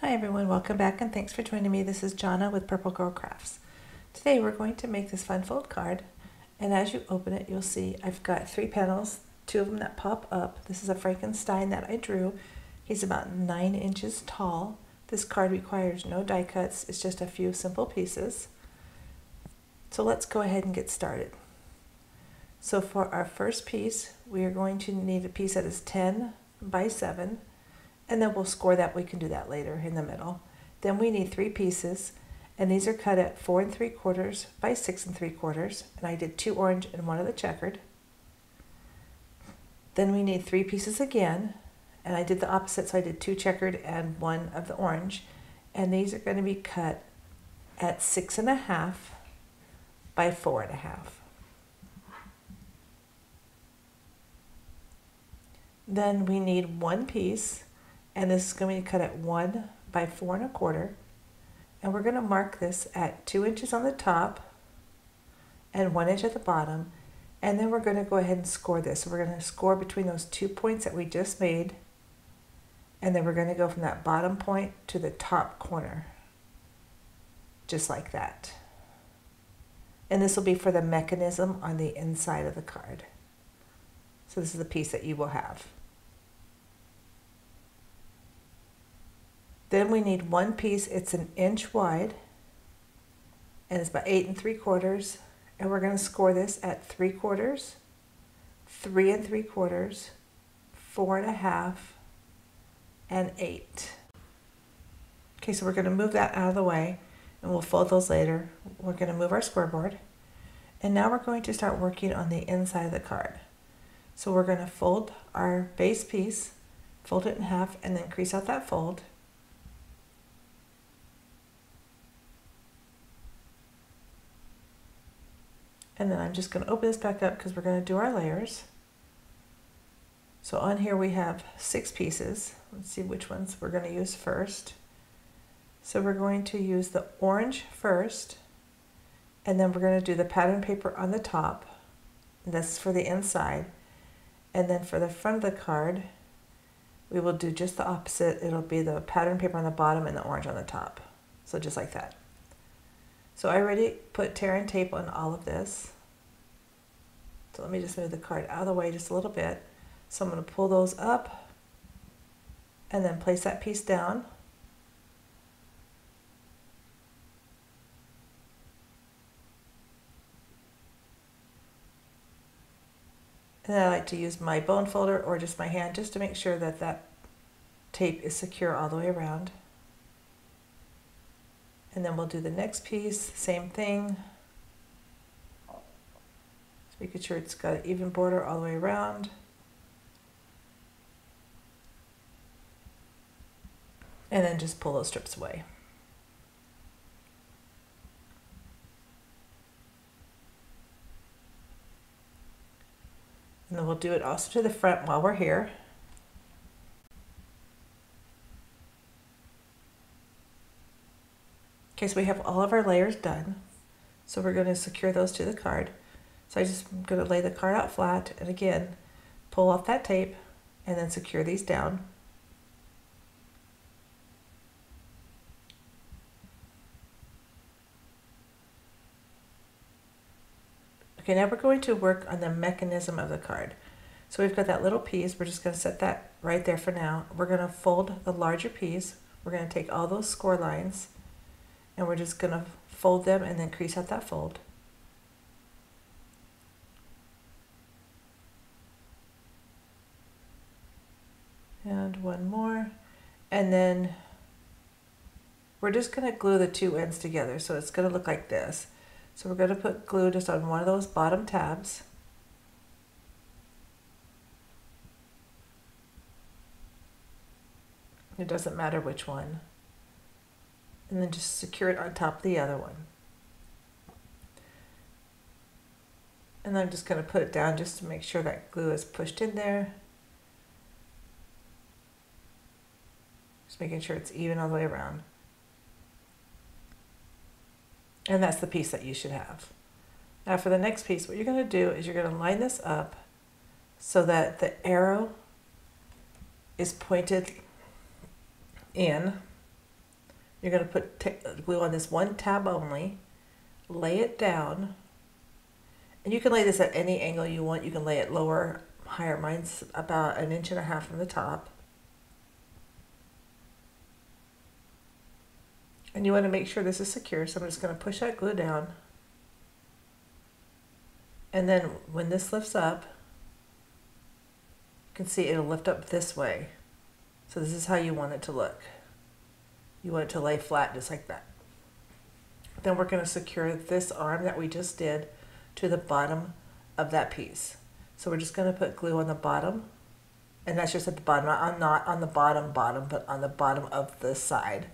Hi everyone, welcome back and thanks for joining me. This is Jonna with Purple Girl Crafts. Today we're going to make this fun fold card, and as you open it you'll see I've got 3 panels, 2 of them that pop up. This is a Frankenstein that I drew. He's about 9 inches tall. This card requires no die cuts, it's just a few simple pieces. So let's go ahead and get started. So for our first piece we are going to need a piece that is 10 by 7. And then we'll score that. We can do that later in the middle. Then we need 3 pieces, and these are cut at 4 3/4 by 6 3/4, and I did 2 orange and 1 of the checkered. Then we need 3 pieces again, and I did the opposite, so I did 2 checkered and 1 of the orange, and these are going to be cut at 6 1/2 by 4 1/2. Then we need 1 piece, and this is going to be cut at 1 by 4 1/4, and we're going to mark this at 2 inches on the top and 1 inch at the bottom, and then we're going to go ahead and score this. So we're going to score between those 2 points that we just made, and then we're going to go from that bottom point to the top corner, just like that. And this will be for the mechanism on the inside of the card. So this is the piece that you will have. Then we need 1 piece, it's 1 inch wide, and it's about 8 3/4, and we're going to score this at 3/4, 3 3/4, 4 1/2, and 8. Okay, so we're going to move that out of the way, and we'll fold those later. We're going to move our scoreboard, and now we're going to start working on the inside of the card. So we're going to fold our base piece, fold it in half, and then crease out that fold. And then I'm just going to open this back up because we're going to do our layers. So on here we have 6 pieces. Let's see which ones we're going to use first. So we're going to use the orange first, and then we're going to do the pattern paper on the top. That's for the inside. And then for the front of the card, we will do just the opposite. It'll be the pattern paper on the bottom and the orange on the top. So just like that. So I already put tear and tape on all of this. So let me just move the card out of the way just a little bit. So I'm going to pull those up and then place that piece down. And then I like to use my bone folder or just my hand just to make sure that that tape is secure all the way around. And then we'll do the next piece, same thing. Just making sure it's got an even border all the way around. And then just pull those strips away. And then we'll do it also to the front while we're here. Okay, so we have all of our layers done. So we're going to secure those to the card. So I'm going to lay the card out flat and again, pull off that tape and then secure these down. Okay, now we're going to work on the mechanism of the card. So we've got that little piece, we're just going to set that right there for now. We're going to fold the larger piece. We're going to take all those score lines and we're just going to fold them and then crease out that fold. And one more. And then we're just going to glue the 2 ends together. So it's going to look like this. So we're going to put glue just on one of those bottom tabs. It doesn't matter which one. And then just secure it on top of the other one. And I'm just going to put it down just to make sure that glue is pushed in there. Just making sure it's even all the way around. And that's the piece that you should have. Now for the next piece, what you're going to do is you're going to line this up so that the arrow is pointed in You're going to put glue on this one tab only, lay it down, and you can lay this at any angle you want. You can lay it lower, higher. Mine's about 1.5 inches from the top. And you want to make sure this is secure, so I'm just going to push that glue down. And then when this lifts up, you can see it'll lift up this way. So this is how you want it to look. You want it to lay flat just like that. Then we're going to secure this arm that we just did to the bottom of that piece. So we're just going to put glue on the bottom, and that's just at the bottom, not on the bottom, but on the bottom of the side.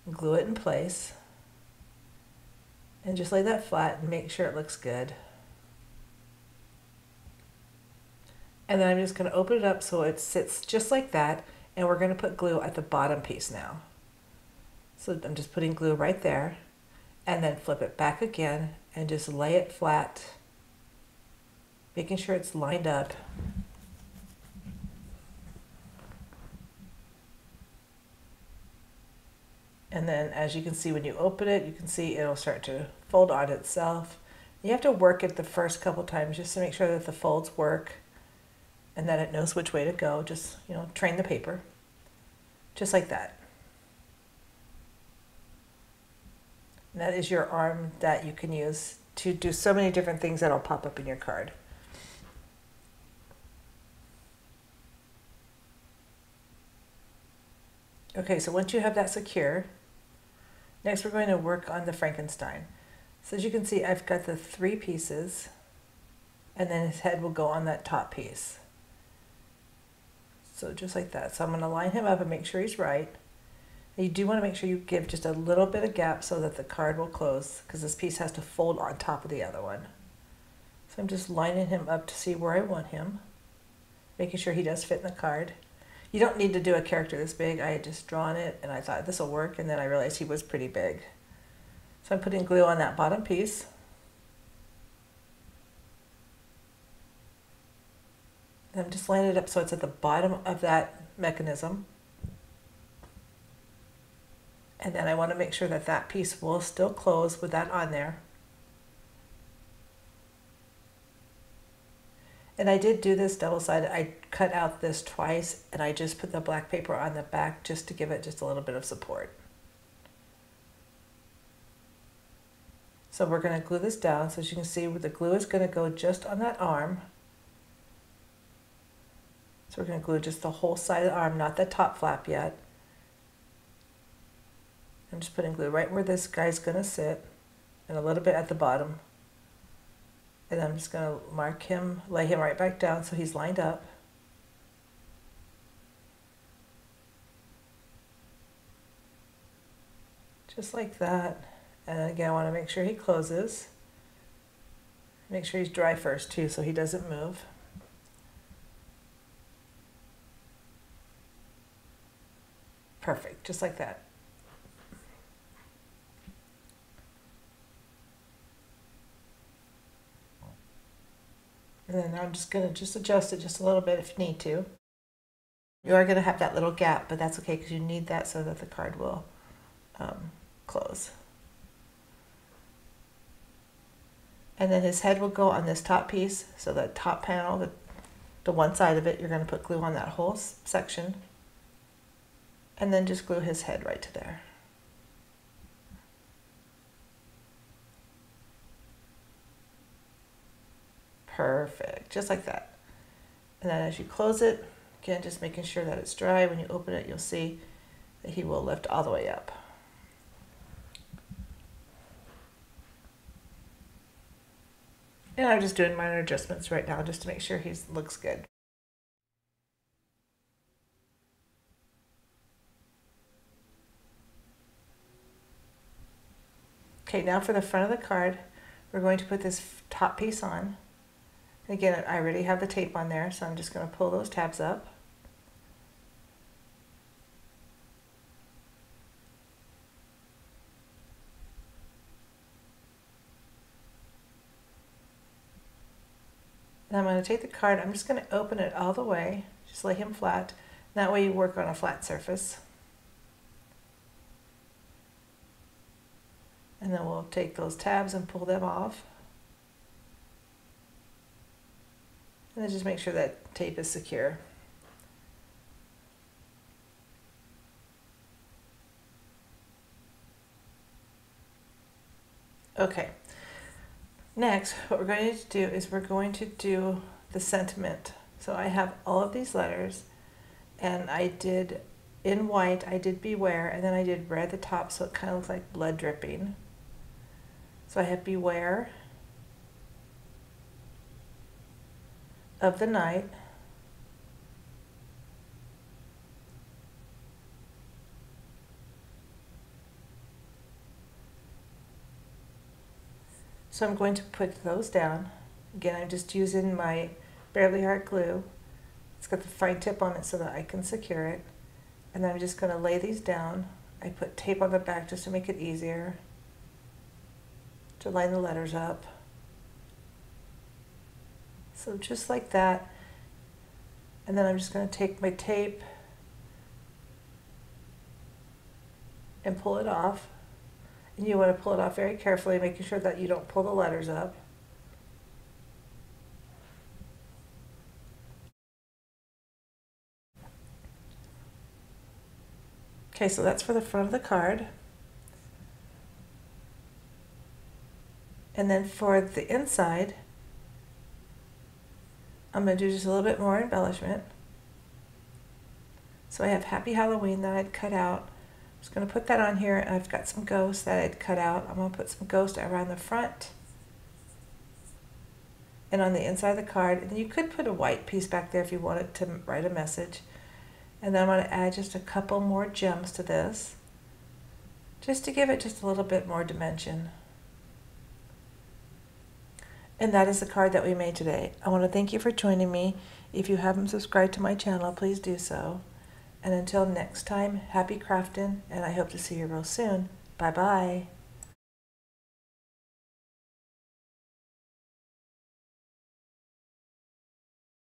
Glue it in place and just lay that flat and make sure it looks good. And then I'm just going to open it up so it sits just like that, and we're going to put glue at the bottom piece now. So I'm just putting glue right there, and then flip it back again and just lay it flat, making sure it's lined up. And then as you can see, when you open it, you can see it'll start to fold on itself. You have to work it the first couple times just to make sure that the folds work and that it knows which way to go. Just, you know, train the paper, just like that. And that is your arm that you can use to do so many different things that'll pop up in your card. Okay, so once you have that secure, next we're going to work on the Frankenstein. So as you can see, I've got the 3 pieces, and then his head will go on that top piece. So just like that. So I'm going to line him up and make sure he's right. And you do want to make sure you give just a little bit of gap so that the card will close, because this piece has to fold on top of the other one. So I'm just lining him up to see where I want him, making sure he does fit in the card. You don't need to do a character this big. I had just drawn it and I thought this will work, and then I realized he was pretty big. So I'm putting glue on that bottom piece. And I'm just lining it up so it's at the bottom of that mechanism. And then I want to make sure that that piece will still close with that on there. And I did do this double-sided. I cut out this twice, and I just put the black paper on the back just to give it just a little bit of support. So we're going to glue this down. So as you can see, the glue is going to go just on that arm. So we're going to glue just the whole side of the arm, not the top flap yet. I'm just putting glue right where this guy's going to sit, and a little bit at the bottom. And I'm just going to mark him, lay him right back down so he's lined up. Just like that. And again, I want to make sure he closes. Make sure he's dry first too so he doesn't move. Perfect, just like that. And then I'm just going to adjust it just a little bit if you need to. You are going to have that little gap, but that's okay because you need that so that the card will close. And then his head will go on this top piece. So the top panel, the one side of it, you're going to put glue on that whole section. And then just glue his head right to there. Perfect, just like that. And then as you close it, again, just making sure that it's dry. When you open it, you'll see that he will lift all the way up. And I'm just doing minor adjustments right now just to make sure he looks good. Okay, now for the front of the card, we're going to put this top piece on. Again, I already have the tape on there, so I'm just going to pull those tabs up. And I'm going to take the card, I'm just going to open it all the way, just lay him flat. That way you work on a flat surface. And then we'll take those tabs and pull them off. And then just make sure that tape is secure. Okay, next what we're going to do is we're going to do the sentiment. So I have all of these letters, and I did, in white, I did beware, and then I did red at the top so it kind of looks like blood dripping. So I have beware of the night, so I'm going to put those down. Again, I'm just using my Bearly Heart glue. It's got the fine tip on it so that I can secure it. And then I'm just going to lay these down. I put tape on the back just to make it easier to line the letters up. So just like that. And then I'm just going to take my tape and pull it off. And you want to pull it off very carefully, making sure that you don't pull the letters up. Okay, so that's for the front of the card. And then for the inside, I'm going to do just a little bit more embellishment. So I have Happy Halloween that I'd cut out. I'm just going to put that on here, and I've got some ghosts that I'd cut out. I'm going to put some ghosts around the front and on the inside of the card. And you could put a white piece back there if you wanted to write a message. And then I'm going to add just a couple more gems to this, just to give it just a little bit more dimension. And that is the card that we made today. I want to thank you for joining me. If you haven't subscribed to my channel, please do so. And until next time, happy crafting, and I hope to see you real soon. Bye-bye.